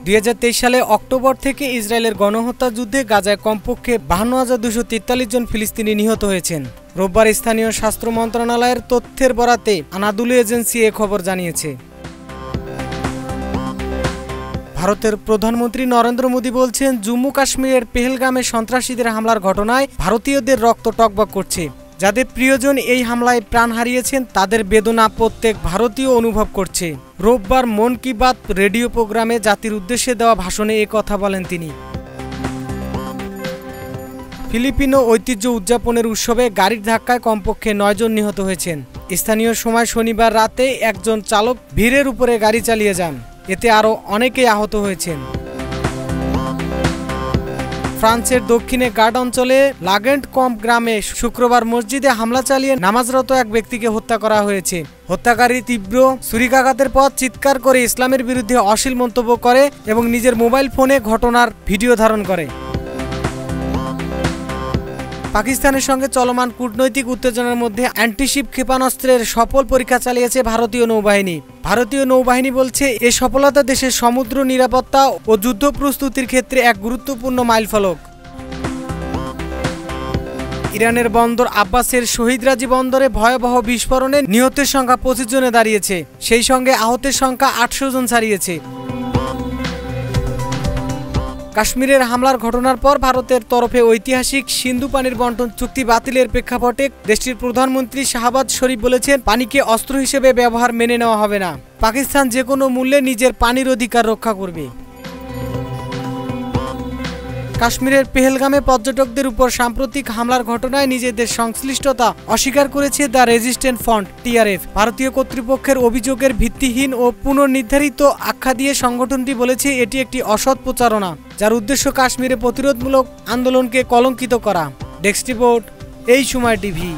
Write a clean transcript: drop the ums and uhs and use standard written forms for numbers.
2023 সালে অক্টোবর থেকে ইসরায়েলের গণহত্যা যুদ্ধে গাজায় কমপক্ষে 52,243 জন ফিলিস্তিনি নিহত হয়েছেন। রোববার স্থানীয় স্বাস্থ্য মন্ত্রণালয়ের তথ্যের বরাতে আনাদুলু এজেন্সি এ খবর জানিয়েছে। ভারতের প্রধানমন্ত্রী নরেন্দ্র মোদী বলছেন, জম্মু কাশ্মীরের পেহেলগামে সন্ত্রাসীদের হামলার ঘটনায় ভারতীয়দের রক্ত টকবক করছে। যাদের প্রিয়জন এই হামলায় প্রাণ হারিয়েছেন তাদের বেদনা প্রত্যেক ভারতীয় অনুভব করছে। রোববার মন কি বাত রেডিও প্রোগ্রামে জাতির উদ্দেশ্যে দেওয়া ভাষণে এ কথা বলেন তিনি। ফিলিপিনো ঐতিহ্য উদযাপনের উৎসবে গাড়ির ধাক্কায় কমপক্ষে 9 জন নিহত হয়েছেন। স্থানীয় সময় শনিবার রাতে একজন চালক ভিড়ের উপরে গাড়ি চালিয়ে যান। এতে আরও অনেকেই আহত হয়েছেন। ফ্রান্সের দক্ষিণে গার্ড অঞ্চলে লাগেন্ট কম্প গ্রামে শুক্রবার মসজিদে হামলা চালিয়ে নামাজরত এক ব্যক্তিকে হত্যা করা হয়েছে। হত্যাকারী তীব্র ছুরিকাঘাতের পর চিৎকার করে ইসলামের বিরুদ্ধে অশ্লীল মন্তব্য করে এবং নিজের মোবাইল ফোনে ঘটনার ভিডিও ধারণ করে। পাকিস্তানের সঙ্গে চলমান কূটনৈতিক উত্তেজনার মধ্যে অ্যান্টিশিপ ক্ষেপণাস্ত্রের সফল পরীক্ষা চালিয়েছে ভারতীয় নৌবাহিনী। ভারতীয় নৌবাহিনী বলছে, এ সফলতা দেশের সমুদ্র নিরাপত্তা ও যুদ্ধ প্রস্তুতির ক্ষেত্রে এক গুরুত্বপূর্ণ মাইলফলক। ইরানের বন্দর আব্বাসের শহীদরাজি বন্দরে ভয়াবহ বিস্ফোরণে নিহতের সংখ্যা 25 জনে দাঁড়িয়েছে। সেই সঙ্গে আহতের সংখ্যা 800 জন ছাড়িয়েছে। কাশ্মীরের হামলার ঘটনার পর ভারতের তরফে ঐতিহাসিক সিন্ধু পানির বন্টন চুক্তি বাতিলের প্রেক্ষাপটে দেশটির প্রধানমন্ত্রী শাহবাজ শরীফ বলেছেন, পানিকে অস্ত্র হিসেবে ব্যবহার মেনে নেওয়া হবে না। পাকিস্তান যে কোনো মূল্যে নিজের পানির অধিকার রক্ষা করবে। কাশ্মীরের পেহেলগামে পর্যটকদের উপর সাম্প্রতিক হামলার ঘটনায় নিজেদের সংশ্লিষ্টতা অস্বীকার করেছে দ্য রেজিস্ট্যান্ট ফ্রন্ট TRF। ভারতীয় কর্তৃপক্ষের অভিযোগের ভিত্তিহীন ও পুনর্নির্ধারিত আখ্যা দিয়ে সংগঠনটি বলেছে, এটি একটি অসৎ প্রচারণা যার উদ্দেশ্য কাশ্মীরে প্রতিরোধমূলক আন্দোলনকে কলঙ্কিত করা। ডেস্ক রিপোর্ট, এই সময় টিভি।